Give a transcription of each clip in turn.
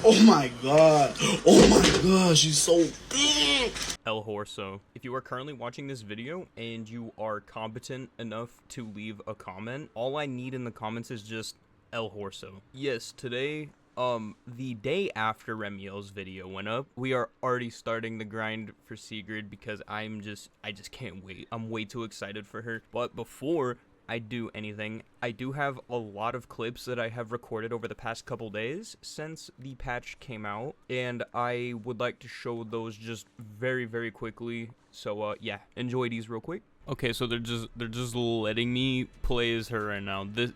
Oh my god. Oh my god, she's so big. El Horso. If you are currently watching this video and you are competent enough to leave a comment, all I need in the comments is just El Horso. Yes, today, the day after Remiel's video went up, we are already starting the grind for Sigrid because I just can't wait. I'm way too excited for her. But before I do anything, I do have a lot of clips that I have recorded over the past couple days since the patch came out, and I would like to show those just very quickly. So yeah, enjoy these real quick. Okay, so they're just letting me play as her right now. This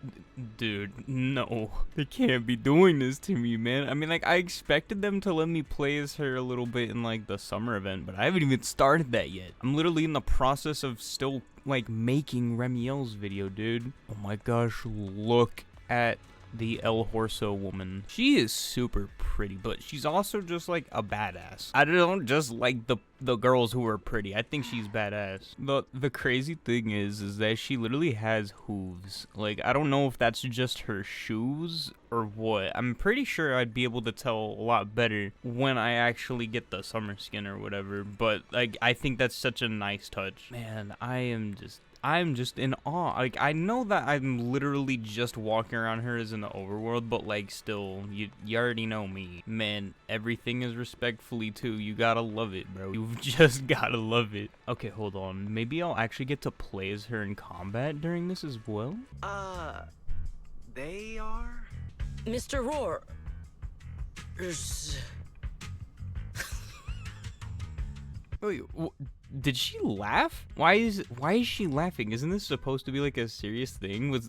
dude, no, they can't be doing this to me, man. I mean, like, I expected them to let me play as her a little bit in like the summer event, but I haven't even started that yet. I'm literally in the process of still like making Remiel's video, dude. Oh my gosh, look at the El Horso woman. She is super pretty, but she's also just like a badass. I don't just like the girls who are pretty. I think she's badass. The crazy thing is that she literally has hooves. Like, I don't know if that's just her shoes or what. I'm pretty sure I'd be able to tell a lot better when I actually get the summer skin or whatever, but like, I think that's such a nice touch. Man, I'm just in awe. Like, I know that I'm literally just walking around her as in the overworld, but like, still, you already know me. Man, everything is respectfully too. You gotta love it, bro. You've just gotta love it. Okay, hold on. Maybe I'll actually get to play as her in combat during this as well? They are? Mr. Roar. Wait, did she laugh? Why is she laughing? Isn't this supposed to be like a serious thing? Was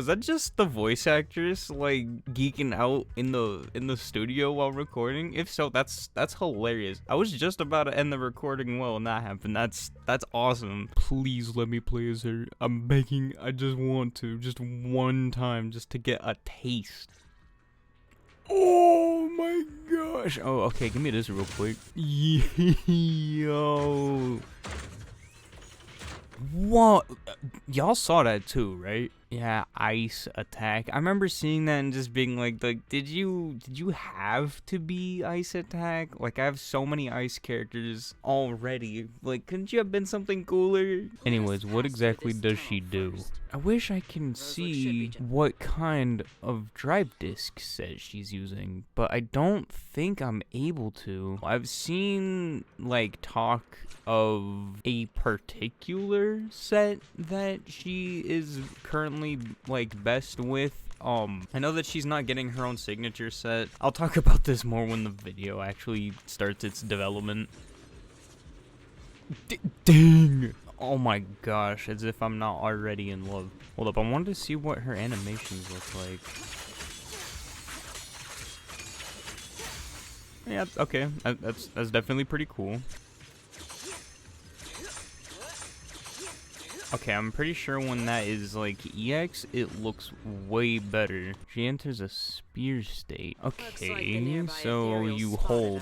that just the voice actress like geeking out in the studio while recording? If so, that's hilarious. I was just about to end the recording when that happened. That's awesome. Please let me play as her. I'm begging. I just want to, just one time, just to get a taste. Oh my gosh. Oh, okay, give me this real quick. Yo. What? Y'all saw that too, right? Yeah, ice attack. I remember seeing that and just being like, did you have to be ice attack? Like, I have so many ice characters already. Like, couldn't you have been something cooler? Anyways, what exactly does she do? I wish I can see what kind of drive disk set she's using, but I don't think I'm able to. I've seen like talk of a particular set that she is currently like best with. I know that she's not getting her own signature set. I'll talk about this more when the video actually starts its development. Dang! Oh my gosh, as if I'm not already in love. Hold up, I wanted to see what her animations look like. Yeah, okay, that's definitely pretty cool. Okay, I'm pretty sure when that is like EX, it looks way better. She enters a spear state. Okay, like so you hold.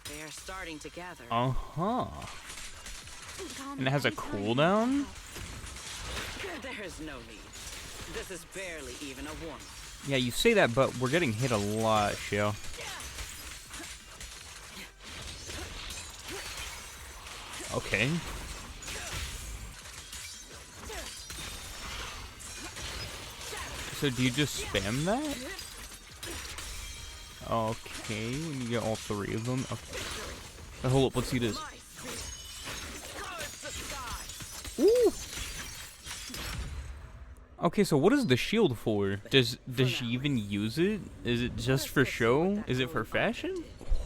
They are starting to gather. And it has a cooldown? There's no need. This is barely even a warm. Yeah, you say that, but we're getting hit a lot, Shell. Okay. So do you just spam that? Okay, when you get all three of them. Okay. Hold up, let's see this. Ooh. Okay, so what is the shield for? Does she even use it? Is it just for show? Is it for fashion?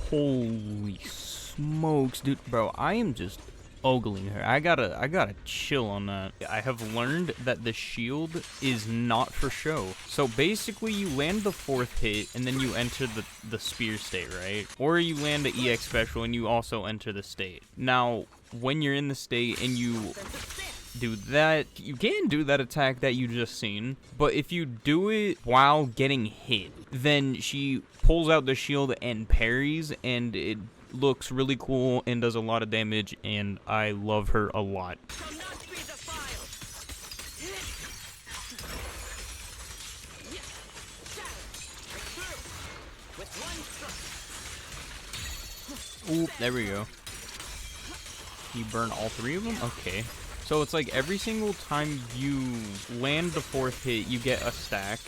Holy smokes, dude, bro! I am just ogling her. I gotta chill on that. I have learned that the shield is not for show. So basically, you land the 4th hit and then you enter the spear state, right? Or you land the EX special and you also enter the state. Now, when you're in the state and you do that, you can do that attack that you just seen, but if you do it while getting hit, then she pulls out the shield and parries, and it looks really cool and does a lot of damage, and I love her a lot. Ooh, there we go. You burn all 3 of them? Okay. So it's like every single time you land the 4th hit, you get a stack.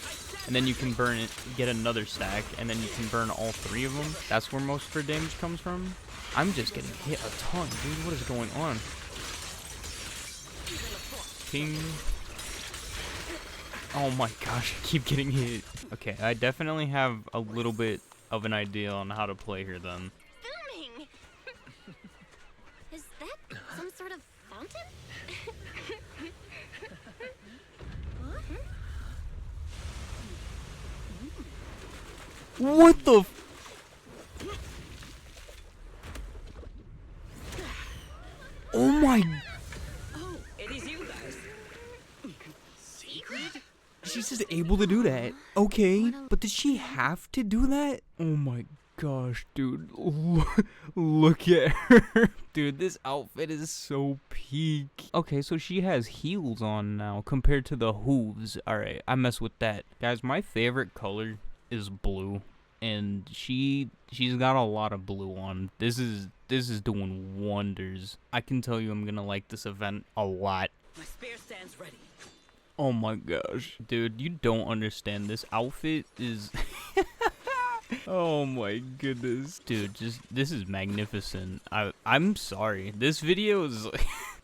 And then you can burn it, get another stack, and then you can burn all 3 of them. That's where most of her damage comes from. I'm just getting hit a ton, dude. What is going on? Ping. Oh my gosh, I keep getting hit. Okay, I definitely have a little bit of an idea on how to play here then. Filming! Is that some sort of fountain? What the f- Oh my... Oh, it is you guys. Sigrid? She's just able to do that. Okay, but did she have to do that? Oh my gosh, dude. Look at her. Dude, this outfit is so peak. Okay, so she has heels on now compared to the hooves. Alright, I mess with that. Guys, my favorite color is blue. And she's got a lot of blue on. This is doing wonders. I can tell you I'm gonna like this event a lot. My spear stands ready. Oh my gosh. Dude, you don't understand. This outfit is... Oh my goodness. Dude, this is magnificent. I'm sorry. This video is...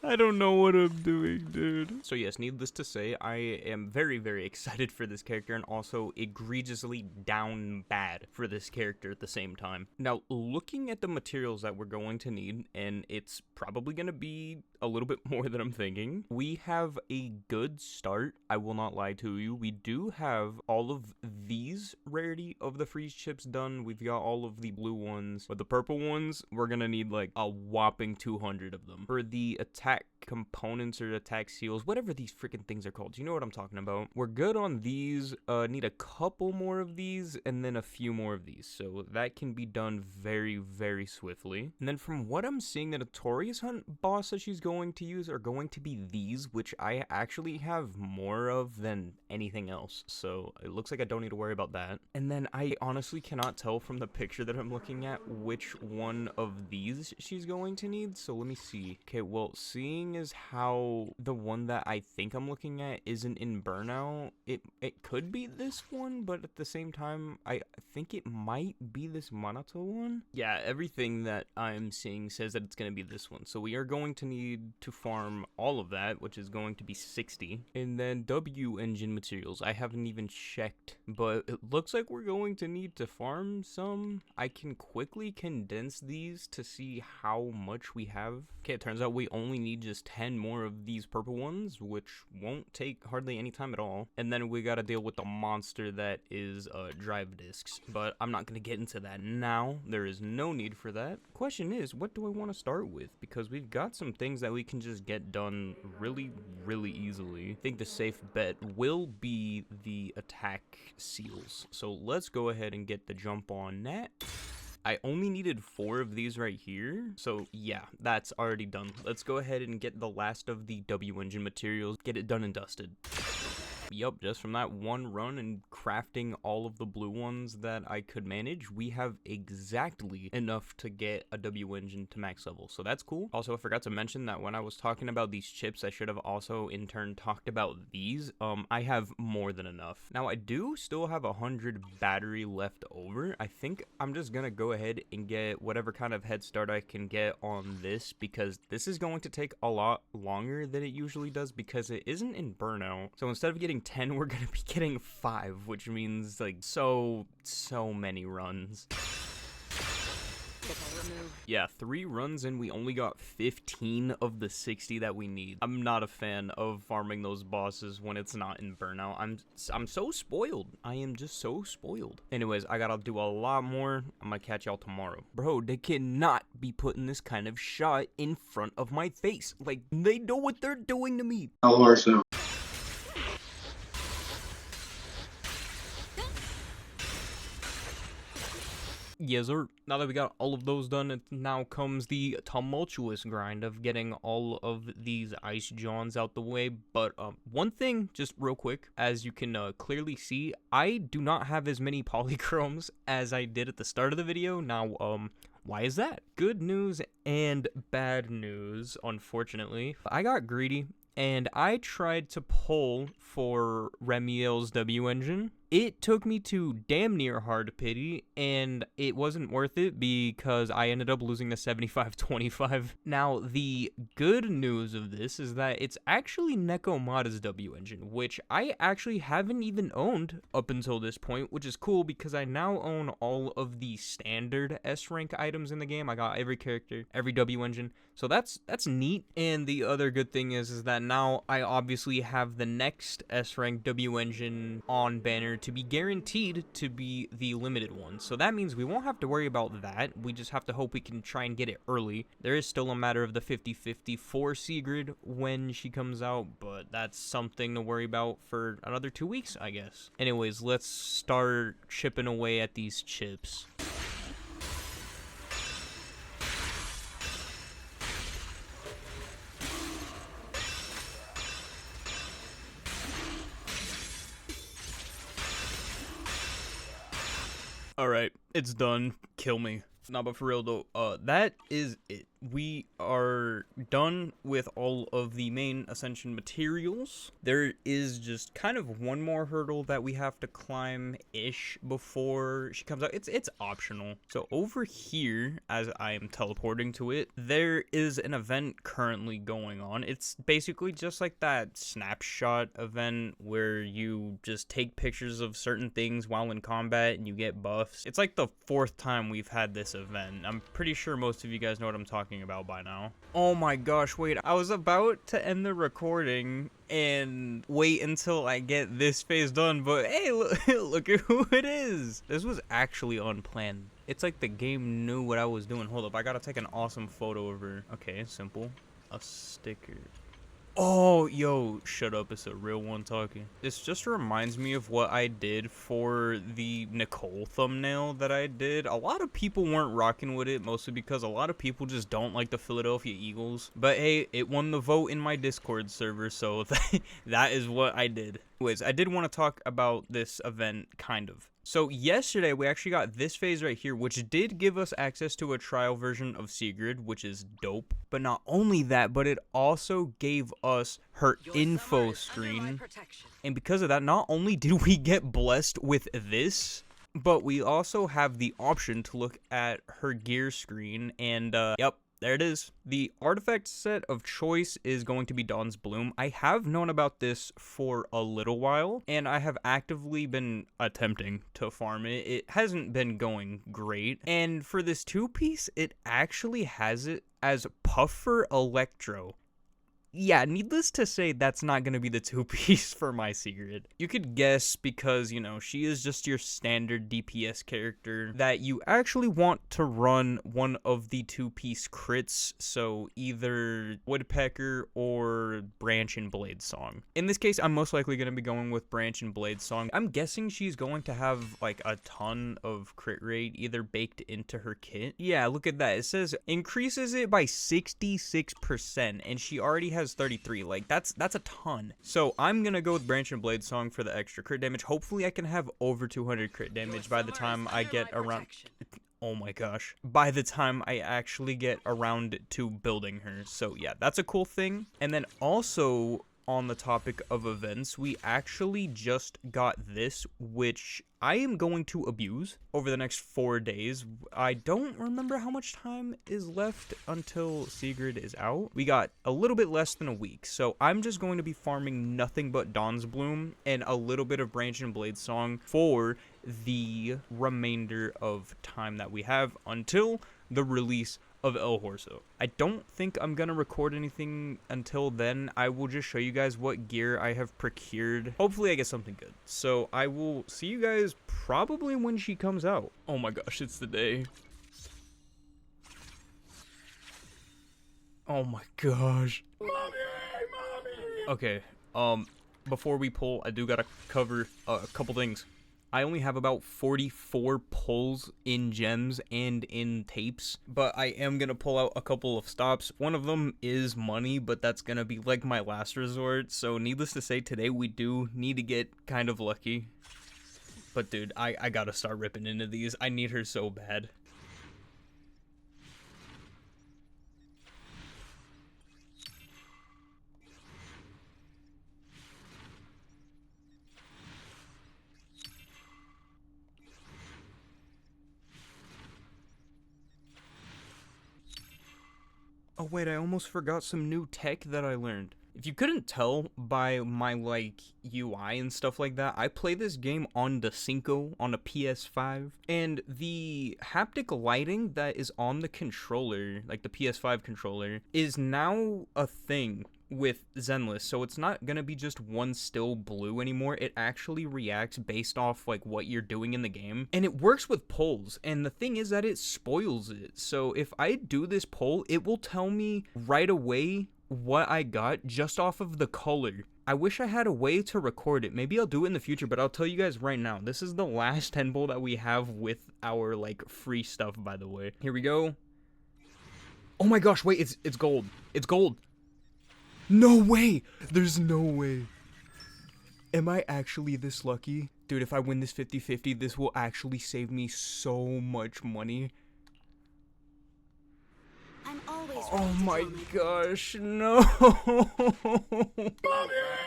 I don't know what I'm doing, dude. So yes, needless to say, I am very, very excited for this character and also egregiously down bad for this character at the same time. Now, looking at the materials that we're going to need, and it's probably going to be a little bit more than I'm thinking, we have a good start. I will not lie to you. We do have all of these rarity of the freeze chips done. We've got all of the blue ones, but the purple ones, we're going to need like a whopping 200 of them. For the attack components or attack seals, whatever these freaking things are called, you know what I'm talking about. We're good on these. Need a couple more of these and then a few more of these, so that can be done very, very swiftly. And then from what I'm seeing, the Notorious Hunt boss that she's going to use are going to be these, which I actually have more of than anything else, so it looks like I don't need to worry about that. And then I honestly cannot tell from the picture that I'm looking at which one of these she's going to need, so let me see. Okay, well, seeing as how the one that I think I'm looking at isn't in Burnout, it could be this one, but at the same time, I think it might be this Monato one. Yeah, everything that I'm seeing says that it's going to be this one, so we are going to need to farm all of that, which is going to be 60. And then W engine materials, I haven't even checked, but it looks like we're going to need to farm some. I can quickly condense these to see how much we have. Okay, it turns out we only need just 10 more of these purple ones, which won't take hardly any time at all. And then we gotta deal with the monster that is drive discs, but I'm not gonna get into that now. There is no need for that. Question is, what do I want to start with? Because we've got some things that we can just get done really, really easily. I think the safe bet will be the attack seals, so let's go ahead and get the jump on that. I only needed 4 of these right here, so yeah, that's already done. Let's go ahead and get the last of the W engine materials, get it done and dusted. Yup, just from that one run and crafting all of the blue ones that I could manage, we have exactly enough to get a W engine to max level, so that's cool. Also, I forgot to mention that when I was talking about these chips, I should have also in turn talked about these. I have more than enough. Now, I do still have 100 battery left over. I think I'm just gonna go ahead and get whatever kind of head start I can get on this, because this is going to take a lot longer than it usually does because it isn't in Burnout. So instead of getting 10, we're gonna be getting 5, which means like so many runs. Yeah, 3 runs and we only got 15 of the 60 that we need. I'm not a fan of farming those bosses when it's not in Burnout. I'm so spoiled. I am just so spoiled. Anyways, I gotta do a lot more. I'm gonna catch y'all tomorrow. Bro, they cannot be putting this kind of shot in front of my face. Like, they know what they're doing to me. El horso. Yes, sir. Now that we got all of those done, it now comes the tumultuous grind of getting all of these ice johns out the way. But one thing, just real quick, as you can clearly see, I do not have as many polychromes as I did at the start of the video. Now, why is that? Good news and bad news, unfortunately. I got greedy and I tried to pull for Remiel's W engine. It took me to damn near hard pity, and it wasn't worth it because I ended up losing the 75-25. Now, the good news of this is that it's actually Nekomata's W engine, which I actually haven't even owned up until this point, which is cool because I now own all of the standard S-rank items in the game. I got every character, every W engine, so that's neat. And the other good thing is that now I obviously have the next S-rank W engine on banner to be guaranteed to be the limited one. So that means we won't have to worry about that. We just have to hope we can try and get it early. There is still a matter of the 50-50 for Sigrid when she comes out, but that's something to worry about for another 2 weeks, I guess. Anyways, let's start chipping away at these chips. Alright, it's done. Kill me. Nah, but for real though, that is it. We are done with all of the main Ascension materials. There is just kind of one more hurdle that we have to climb-ish before she comes out. It's optional. So over here, as I am teleporting to it, there is an event currently going on. It's basically just like that snapshot event where you just take pictures of certain things while in combat and you get buffs. It's like the 4th time we've had this event. I'm pretty sure most of you guys know what I'm talking about by now. Oh my gosh, wait, I was about to end the recording and wait until I get this phase done, but hey, look at who it is. This was actually unplanned. It's like the game knew what I was doing. Hold up, I gotta take an awesome photo of her. Okay, simple. A sticker. Oh, yo, shut up, it's a real one talking. This just reminds me of what I did for the Nicole thumbnail that I did. A lot of people weren't rocking with it, mostly because a lot of people just don't like the Philadelphia Eagles. But hey, it won the vote in my Discord server, so that is what I did. Anyways, I did want to talk about this event, kind of. So yesterday, we actually got this phase right here, which did give us access to a trial version of Sigrid, which is dope. But not only that, but it also gave us her info screen. And because of that, not only did we get blessed with this, but we also have the option to look at her gear screen. And, yep. There it is. The artifact set of choice is going to be Dawn's Bloom. I have known about this for a little while, and I have actively been attempting to farm it. It hasn't been going great. And for this 2-piece, it actually has it as Puffer Electro. Yeah, needless to say, that's not going to be the 2-piece for my Sigrid. You could guess because, you know, she is just your standard DPS character that you actually want to run one of the 2-piece crits, so either Woodpecker or Branch and Blade Song. In this case, I'm most likely going to be going with Branch and Blade Song. I'm guessing she's going to have, like, a ton of crit rate either baked into her kit. Yeah, look at that. It says increases it by 66%, and she already has 33. Like, that's a ton. So I'm gonna go with Branch and Blade Song for the extra crit damage. Hopefully I can have over 200 crit damage by the time I get around. Oh my gosh. By the time I actually get around to building her. So yeah, that's a cool thing. And then also on the topic of events, we actually just got this, which I am going to abuse over the next 4 days. I don't remember how much time is left until Sigrid is out. We got a little bit less than a week, so I'm just going to be farming nothing but Dawn's Bloom and a little bit of Branch and Blade Song for the remainder of time that we have until the release of El Horso. I don't think I'm gonna record anything until then. I will just show you guys what gear I have procured. Hopefully I get something good. So I will see you guys probably when she comes out. Oh my gosh, it's the day. Oh my gosh. Mommy! Okay, before we pull, I do gotta cover a couple things. I only have about 44 pulls in gems and in tapes, but I am gonna pull out a couple of stops. One of them is money, but that's gonna be like my last resort. So needless to say, today we do need to get kind of lucky. But dude, I gotta start ripping into these. I need her so bad. Oh wait, I almost forgot some new tech that I learned. If you couldn't tell by my like UI and stuff like that, I play this game on the Cinco on a PS5, and the haptic lighting that is on the controller, like the PS5 controller, is now a thing with Zenless. So it's not gonna be just one still blue anymore. It actually reacts based off like what you're doing in the game, and it works with polls. And the thing is that it spoils it. So if I do this poll, it will tell me right away what I got just off of the color. I wish I had a way to record it. Maybe I'll do it in the future, but I'll tell you guys right now. This is the last 10 bowl that we have with our like free stuff, by the way. Here we go. Oh my gosh, wait, it's gold. It's gold. No way. There's no way. Am I actually this lucky? Dude, if I win this 50-50, this will actually save me so much money. I'm always Oh my gosh, no.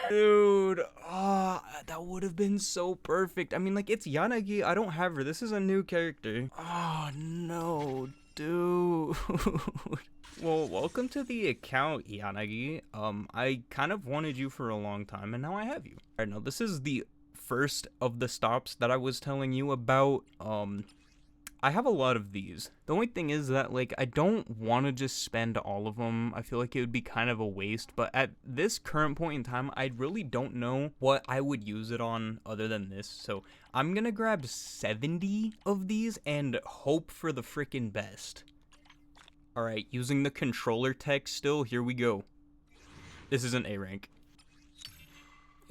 Dude, that would have been so perfect. I mean, like, it's Yanagi. I don't have her. This is a new character. Oh, no, dude. Well, welcome to the account, Yanagi. I kind of wanted you for a long time, and now I have you. Alright, now, this is the first of the stops that I was telling you about. I have a lot of these. The only thing is that, like, I don't want to just spend all of them. I feel like it would be kind of a waste, but at this current point in time, I really don't know what I would use it on other than this. So I'm gonna grab 70 of these and hope for the freaking best. Alright, using the controller tech still, here we go. This is an A rank.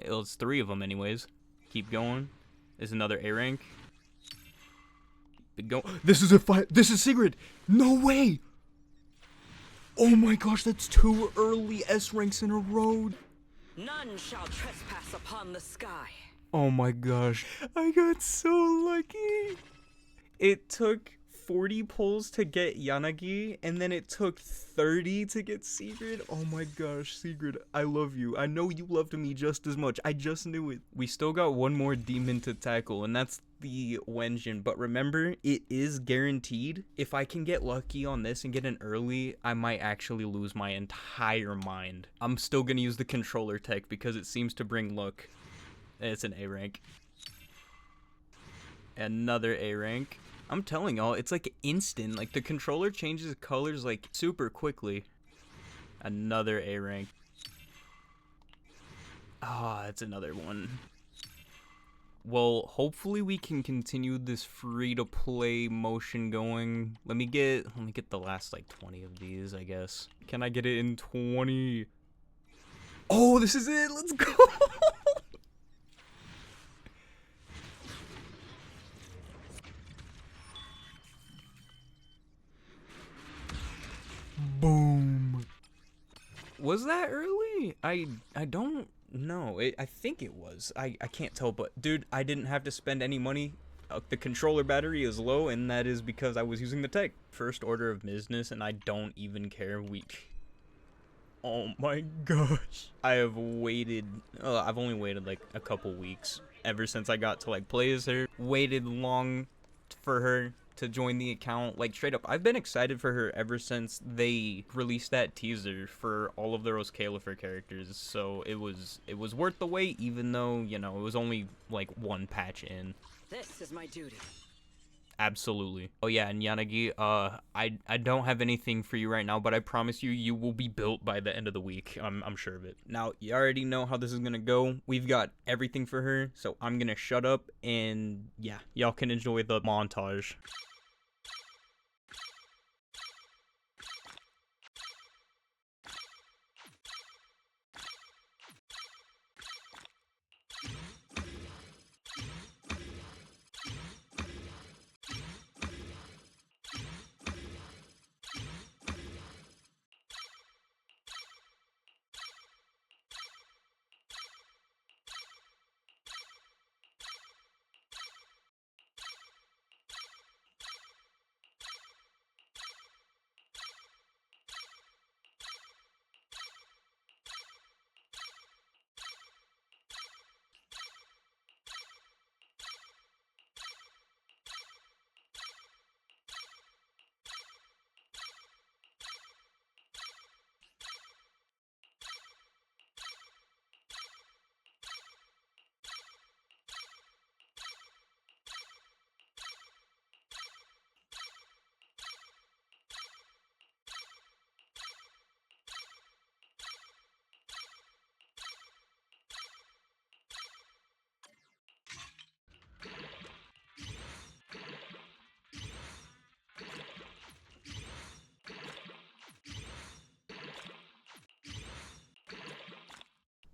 Well, it's 3 of them anyways. Keep going. There's another A rank. Go. This is a fight. This is Sigrid. No way. Oh my gosh, that's 2 early S ranks in a row. None shall trespass upon the sky. Oh my gosh, I got so lucky. It took 40 pulls to get Yanagi, and then it took 30 to get Sigrid. Oh my gosh, Sigrid, I love you. I know you loved me just as much. I just knew it. We still got one more demon to tackle, and that's the Wenjin. But remember, it is guaranteed. If I can get lucky on this and get an early, I might actually lose my entire mind. I'm still gonna use the controller tech because it seems to bring luck. It's an A rank. Another A rank. I'm telling y'all, it's like instant. Like, the controller changes colors like super quickly. Another A rank. Ah, it's another one. Well, hopefully we can continue this free-to-play motion going. Let me get the last like 20 of these, I guess. Can I get it in 20? Oh, this is it. Let's go. Boom. Was that early? I don't know. I think it was. I can't tell, but dude, I didn't have to spend any money. The controller battery is low, and that is because I was using the tech. First order of business, and I don't even care. Oh my gosh. I have waited. I've only waited like a couple weeks ever since I got to like play as her. Waited long for her to join the account. Like, straight up, I've been excited for her ever since they released that teaser for all of the Rose Califer characters. So it was worth the wait, even though, you know, it was only like one patch in. This is my duty. Absolutely. Oh yeah, and Yanagi, I don't have anything for you right now, but I promise you will be built by the end of the week. I'm sure of it. Now, you already know how this is gonna go. We've got everything for her, so I'm gonna shut up, and yeah, y'all can enjoy the montage.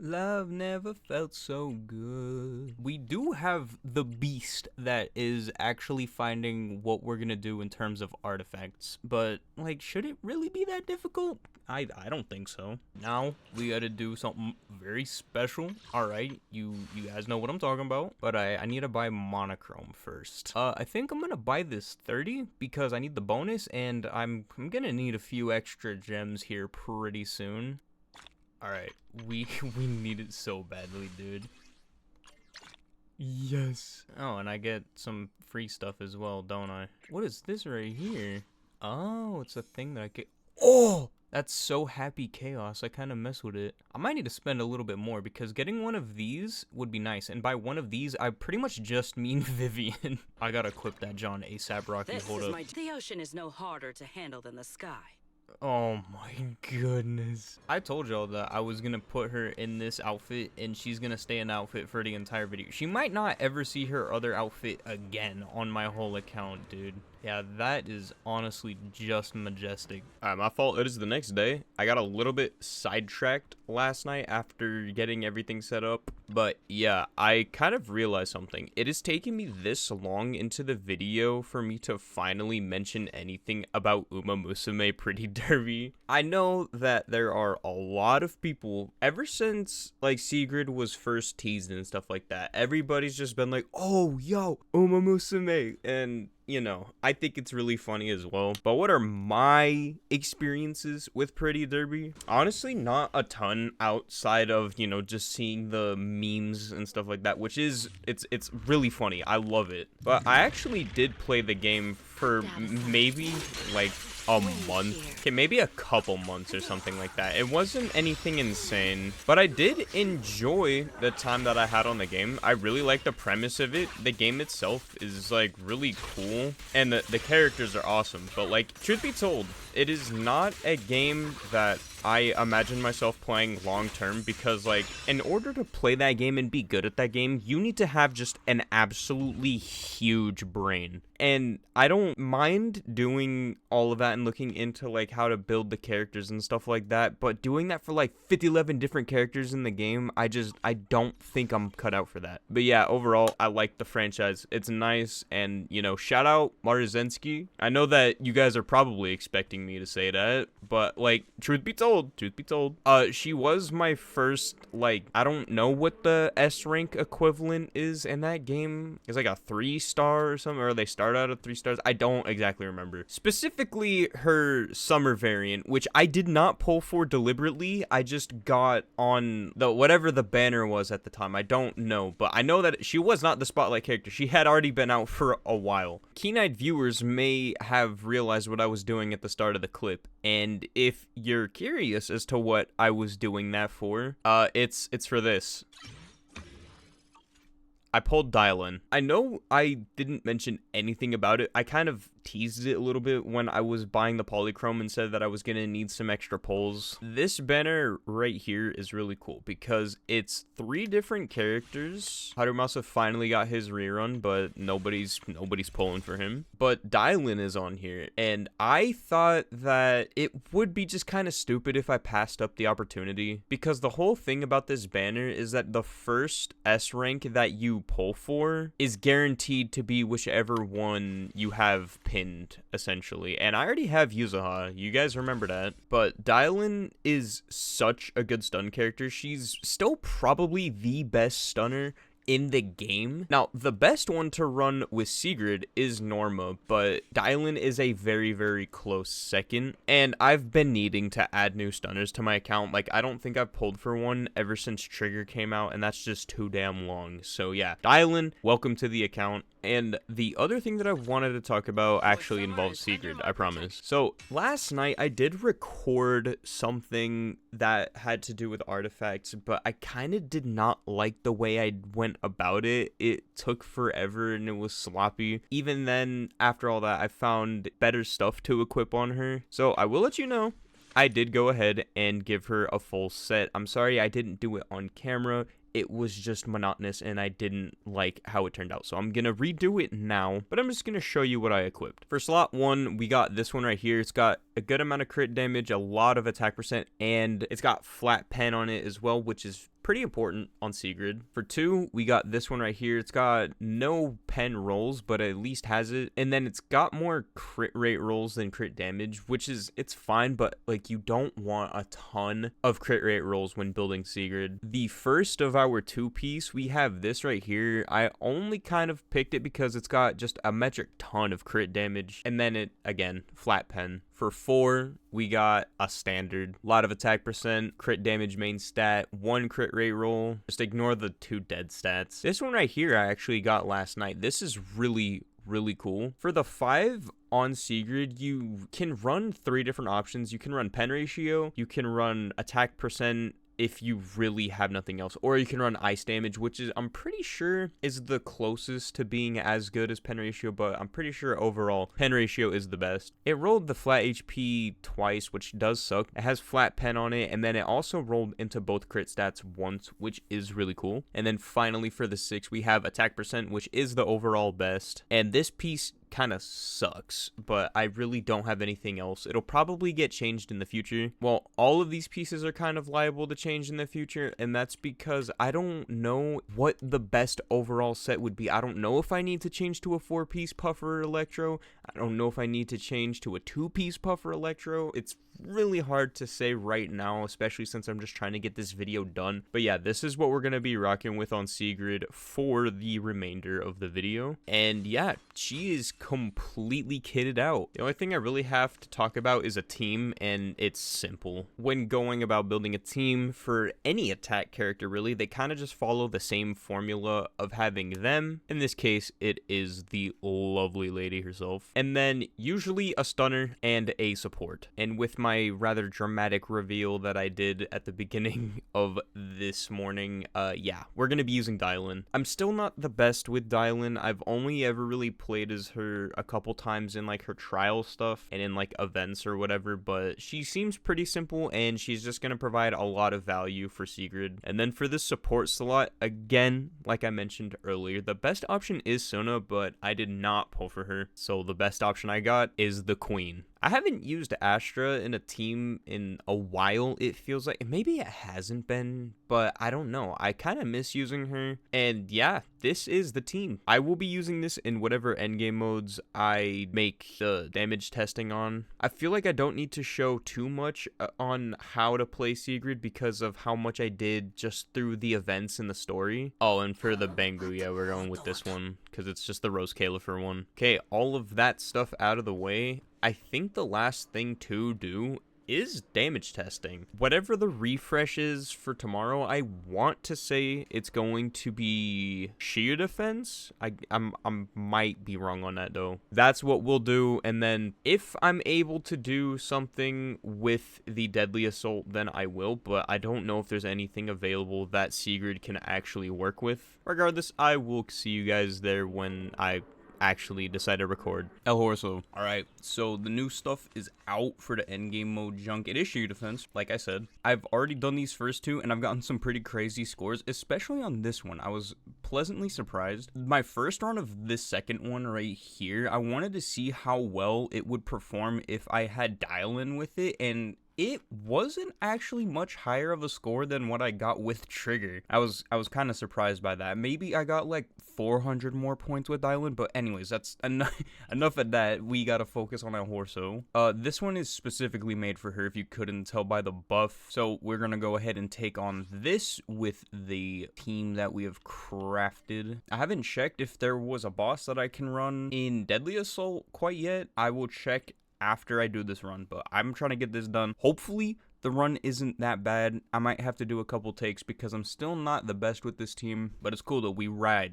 Love never felt so good. We do have the beast that is actually finding what we're gonna do in terms of artifacts, but like, should it really be that difficult? I don't think so. Now we gotta do something very special. All right, you guys know what I'm talking about, but I need to buy monochrome first. I think I'm gonna buy this 30 because I need the bonus, and I'm gonna need a few extra gems here pretty soon. All right, we need it so badly, dude. Yes. Oh, and I get some free stuff as well, don't I? What is this right here? Oh, it's a thing that I get. Oh, that's so happy chaos. I kind of mess with it. I might need to spend a little bit more because getting one of these would be nice. And by one of these, I pretty much just mean Vivian. I gotta equip that John ASAP, Rocky. Hold up. The ocean is no harder to handle than the sky. Oh my goodness. I told y'all that I was gonna put her in this outfit and she's gonna stay in outfit for the entire video. She might not ever see her other outfit again on my whole account, dude. Yeah, that is honestly just majestic. My fault. It is the next day. I got a little bit sidetracked last night after getting everything set up. But yeah, I kind of realized something. It is taking me this long into the video for me to finally mention anything about Uma Musume Pretty Derby. I know that there are a lot of people, ever since like Sigrid was first teased and stuff like that, everybody's just been like, oh, yo, Uma Musume. And you know, I think it's really funny as well. But what are my experiences with Pretty Derby? Honestly, not a ton outside of, you know, just seeing the memes and stuff like that, which is, it's really funny. I love it. But I actually did play the game for maybe like a month, okay, maybe a couple months or something like that. It wasn't anything insane, but I did enjoy the time that I had on the game. I really like the premise of it. The game itself is like really cool, and the characters are awesome. But like, truth be told, it is not a game that I imagine myself playing long term, because like, in order to play that game and be good at that game, you need to have just an absolutely huge brain. And I don't mind doing all of that and looking into like how to build the characters and stuff like that, but doing that for like 11 different characters in the game, I don't think I'm cut out for that. But yeah, overall, I like the franchise. It's nice, and you know, shout out Marzensky. I know that you guys are probably expecting me to say that, but like, truth be told, she was my first, like, I don't know what the S rank equivalent is in that game. It's like a 3-star or something, or they start out at 3 stars. I don't exactly remember. Specifically her summer variant, which I did not pull for deliberately. I just got on the whatever the banner was at the time. I don't know, but I know that she was not the spotlight character. She had already been out for a while. Keen-eyed viewers may have realized what I was doing at the start of the clip, and if you're curious as to what I was doing that for, it's for this. I pulled Dial-In. I know I didn't mention anything about it. I kind of teased it a little bit when I was buying the polychrome and said that I was going to need some extra pulls. This banner right here is really cool because it's 3 different characters. Harumasa finally got his rerun, but nobody's pulling for him. But Dial-In is on here, and I thought that it would be just kind of stupid if I passed up the opportunity, because the whole thing about this banner is that the first S rank that you pull for is guaranteed to be whichever one you have pinned, essentially. And I already have Yuzuha, you guys remember that. But Dial-In is such a good stun character. She's still probably the best stunner in the game. Now, the best one to run with Sigrid is Norma, but Dial-In is a very, very close second. And I've been needing to add new stunners to my account. Like, I don't think I've pulled for one ever since Trigger came out, and that's just too damn long. So yeah, Dial-In, welcome to the account. And the other thing that I wanted to talk about actually involves Sigrid, I promise. So last night I did record something that had to do with artifacts, but I kind of did not like the way I went about it. It took forever and it was sloppy. Even then, after all that, I found better stuff to equip on her. So I will let you know, I did go ahead and give her a full set. I'm sorry I didn't do it on camera. It was just monotonous and I didn't like how it turned out. So I'm going to redo it now, but I'm just going to show you what I equipped. For slot 1, we got this one right here. It's got a good amount of crit damage, a lot of attack percent, and it's got flat pen on it as well, which is pretty important on Sigrid. For 2, we got this one right here. It's got no pen rolls, but at least has it. And then it's got more crit rate rolls than crit damage, which is, it's fine, but like you don't want a ton of crit rate rolls when building Sigrid. The first of our 2-piece, we have this right here. I only kind of picked it because it's got just a metric ton of crit damage. And then it, again, flat pen. For 4, we got a standard. A lot of attack percent, crit damage main stat, 1 crit rate roll. Just ignore the 2 dead stats. This one right here I actually got last night. This is really cool. For the 5 on Sigrid, you can run 3 different options. You can run pen ratio, you can run attack percent, if you really have nothing else, or you can run ice damage, which is, I'm pretty sure, is the closest to being as good as pen ratio, but I'm pretty sure overall pen ratio is the best. It rolled the flat HP twice, which does suck. It has flat pen on it, and then it also rolled into both crit stats once, which is really cool. And then finally for the 6, we have attack percent, which is the overall best. And this piece kind of sucks, but I really don't have anything else. It'll probably get changed in the future. Well, all of these pieces are kind of liable to change in the future, and that's because I don't know what the best overall set would be. I don't know if I need to change to a 4-piece puffer electro. I don't know if I need to change to a 2-piece puffer electro. It's really hard to say right now, especially since I'm just trying to get this video done. But yeah, this is what we're going to be rocking with on Sigrid for the remainder of the video. And yeah, she is completely kitted out. The only thing I really have to talk about is a team, and it's simple. When going about building a team for any attack character, really, they kind of just follow the same formula of having them. In this case, it is the lovely lady herself. And then usually a stunner and a support. And with my rather dramatic reveal that I did at the beginning of this morning, yeah, we're going to be using Dylan. I'm still not the best with Dylan. I've only ever really played as her a couple times in like her trial stuff and in like events or whatever, but she seems pretty simple and she's just going to provide a lot of value for Sigrid. And then for this support slot, again, like I mentioned earlier, the best option is Sona, but I did not pull for her, so the best option I got is the Queen. I haven't used Astra in a team in a while, it feels like. Maybe it hasn't been, but I don't know. I kind of miss using her. And yeah, this is the team. I will be using this in whatever endgame modes I make the damage testing on. I feel like I don't need to show too much on how to play Sigrid because of how much I did just through the events in the story. Oh, and for the Bangu, yeah, we're going with this one because it's just the Rose Califer one. Okay, all of that stuff out of the way. I think the last thing to do is damage testing. Whatever the refresh is for tomorrow, I want to say it's going to be sheer defense. I might be wrong on that though. That's what we'll do, and then if I'm able to do something with the deadly assault, then I will, but I don't know if there's anything available that Sigrid can actually work with. Regardless, I will see you guys there when I actually decide to record. El Horso. Alright, so the new stuff is out for the endgame mode junk. It is sheer defense, like I said. I've already done these first 2, and I've gotten some pretty crazy scores, especially on this one. I was pleasantly surprised. My first run of this second one right here, I wanted to see how well it would perform if I had dial-in with it, and it wasn't actually much higher of a score than what I got with Trigger. I was kind of surprised by that. Maybe I got like 400 more points with Dylan, but anyways, that's enough of that. We gotta focus on El Horso. This one is specifically made for her, if you couldn't tell by the buff. So we're gonna go ahead and take on this with the team that we have crafted. I haven't checked if there was a boss that I can run in Deadly Assault quite yet. I will check after I do this run, but I'm trying to get this done. Hopefully the run isn't that bad. I might have to do a couple takes because I'm still not the best with this team, but it's cool that we ride.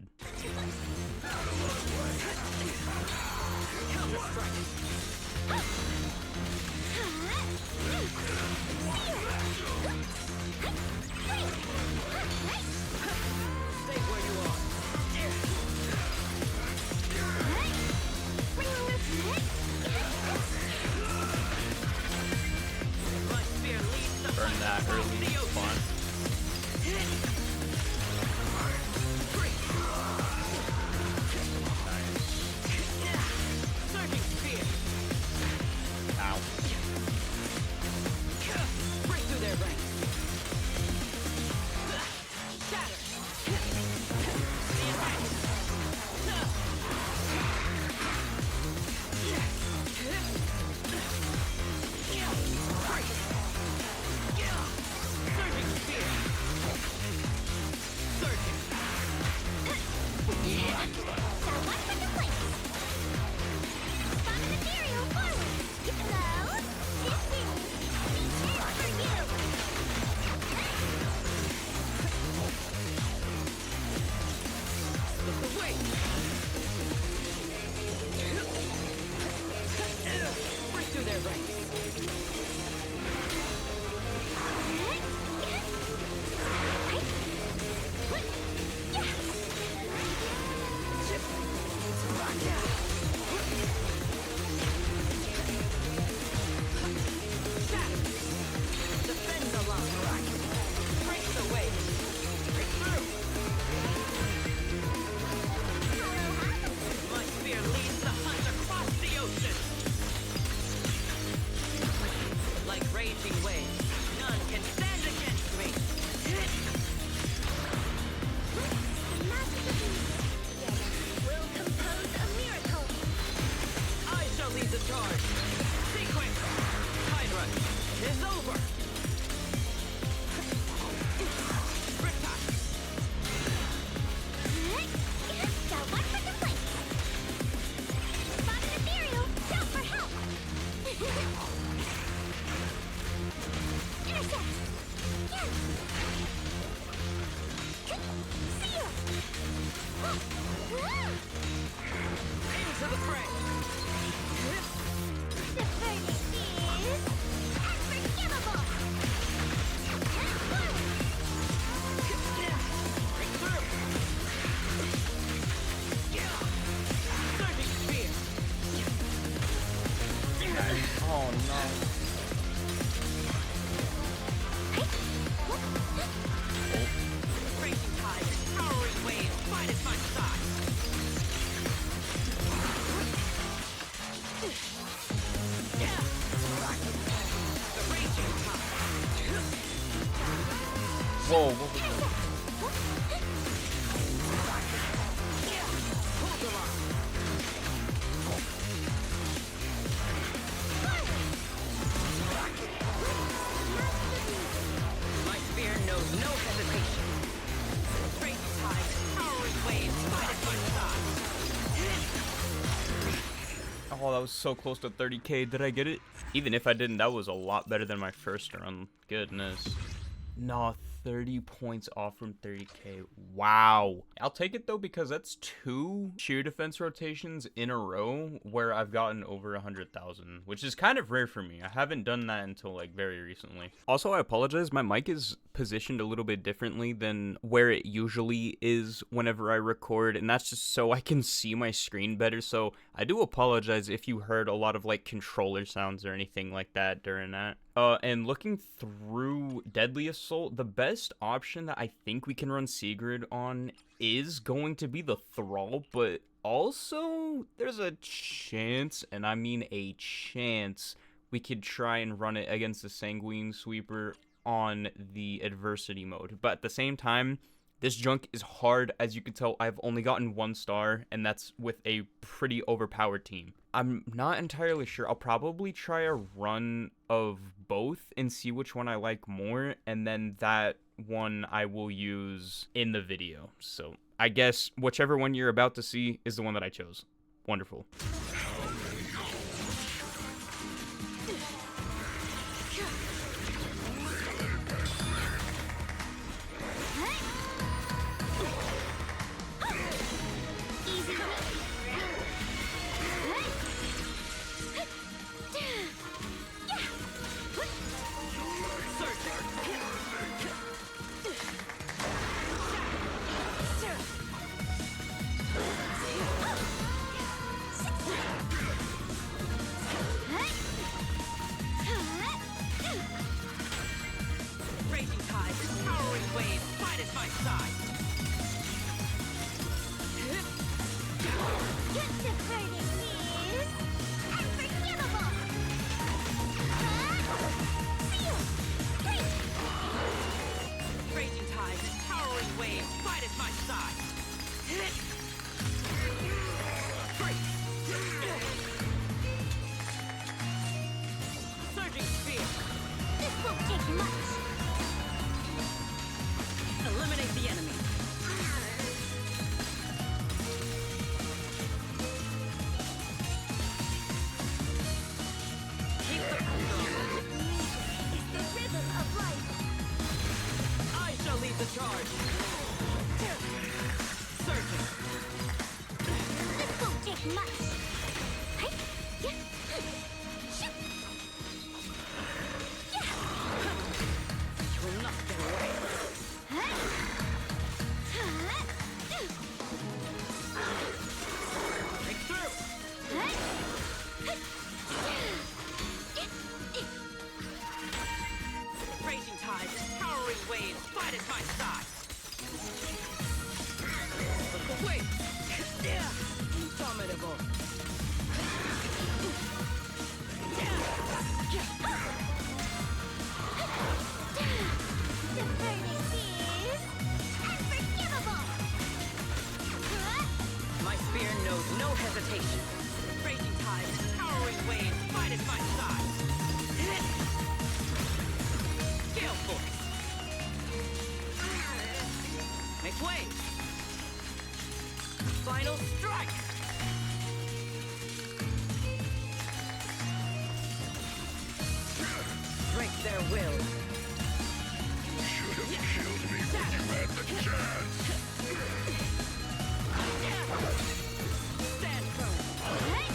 Burn that early, fun. Ow. Break through their ranks. one for the place. Spot an ethereal forward. Hello? This is intense for you. Look away. Break through their ranks. Defend the long right. Break the way. Break through. My spear leads the hunt across the ocean. Like raging waves, none can stand against me. Will compose a miracle. I shall lead the charge. Sequence. Tide rush is over. Riptide. Got one for the place. Spot an ethereal. Shout for help. Intercept. Yes. Seal. Into the fray. The burning is unforgivable. Forward. Break through. Surging spear. Oh no. Raging tide, towering waves, fight at my side. Yeah. The raging tide. Whoa, what was that? Hold them on. My spear knows no hesitation. Raging tide, towering waves, fight at my side. Oh, that was so close to 30k. Did I get it? Even if I didn't, that was a lot better than my first run. Goodness. No, 30 points off from 30k. Wow. I'll take it though, because that's 2 sheer defense rotations in a row where I've gotten over 100,000, which is kind of rare for me. I haven't done that until like very recently. Also, I apologize. My mic is positioned a little bit differently than where it usually is whenever I record, and that's just so I can see my screen better. So I do apologize if you heard a lot of like controller sounds or anything like that during that. And looking through Deadly Assault, the best option that I think we can run Sigrid on is going to be the Thrall, but also there's a chance, and I mean a chance, we could try and run it against the Sanguine Sweeper on the Adversity mode. But at the same time, this junk is hard. As you can tell, I've only gotten 1 star, and that's with a pretty overpowered team. I'm not entirely sure. I'll probably try a run of both and see which one I like more, and then that one I will use in the video. So I guess whichever one you're about to see is the one that I chose. Wonderful. much. Hey, yeah. Shoot. Yeah. You will not get away. Huh? Break through. Huh? Raging tides, towering waves, fight at my side. Look away. Formidable. The verdict is unforgivable. Huh? My spear knows no hesitation. Raging tides, towering waves, fight at my side. Gale force. Make way. Final strike. Break their will. Stand firm. Hey.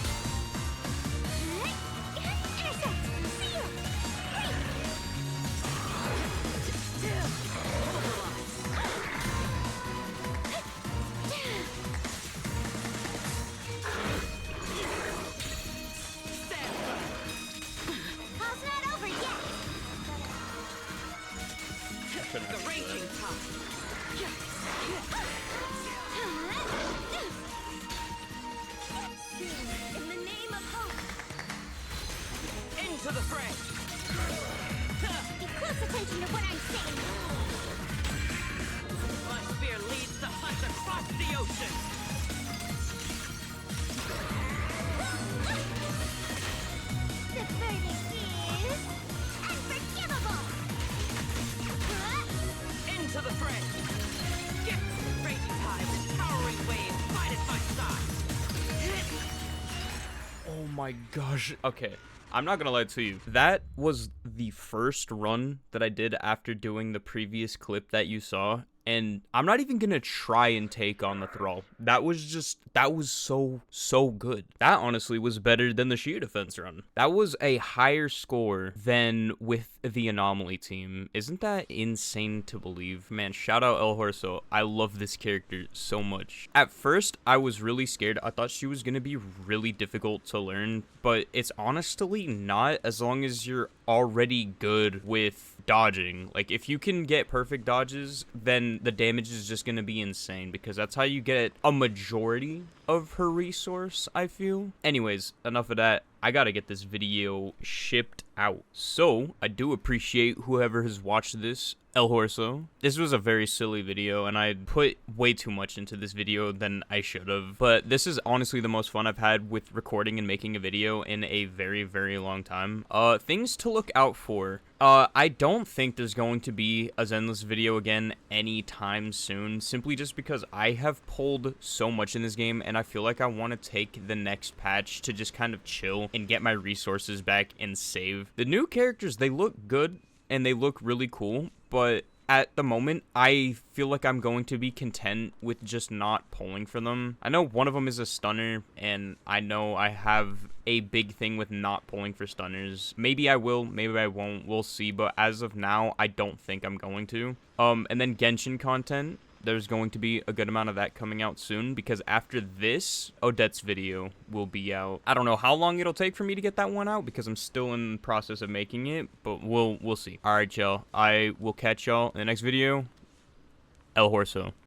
Hey. Intercept. Seal. Stand firm. Call's not over yet. The raging tide. In the name of hope, Into the fray. be close attention to what I'm saying. My spear leads the hunt across the ocean. The verdict is unforgivable. Huh? Into the fray. Get raging tides, towering waves, fight at my side. Oh my gosh. Okay. I'm not gonna lie to you. That was the first run that I did after doing the previous clip that you saw. And I'm not even gonna try and take on the Thrall. That was so good. That honestly was better than the sheer defense run. That was a higher score than with the Anomaly team. Isn't that insane to believe? Man, shout out El Horso. I love this character so much. At first, I was really scared. I thought she was gonna be really difficult to learn, but it's honestly not, as long as you're already good with dodging. Like, if you can get perfect dodges, then the damage is just gonna be insane, because that's how you get a majority of her resource, I feel. Anyways, enough of that. I gotta get this video shipped out. So, I do appreciate whoever has watched this. El Horso. This was a very silly video, and I put way too much into this video than I should have. But this is honestly the most fun I've had with recording and making a video in a very, very long time. Things to look out for. I don't think there's going to be a Zenless video again anytime soon, simply just because I have pulled so much in this game, and I feel like I want to take the next patch to just kind of chill and get my resources back and save. The new characters, they look good, and they look really cool, but at the moment, I feel like I'm going to be content with just not pulling for them. I know one of them is a stunner, and I know I have a big thing with not pulling for stunners. Maybe I will, maybe I won't, we'll see, but as of now, I don't think I'm going to. And then Genshin content. There's going to be a good amount of that coming out soon, because after this, Odette's video will be out. I don't know how long it'll take for me to get that one out, because I'm still in the process of making it, but we'll see. All right, y'all. I will catch y'all in the next video. El Horso.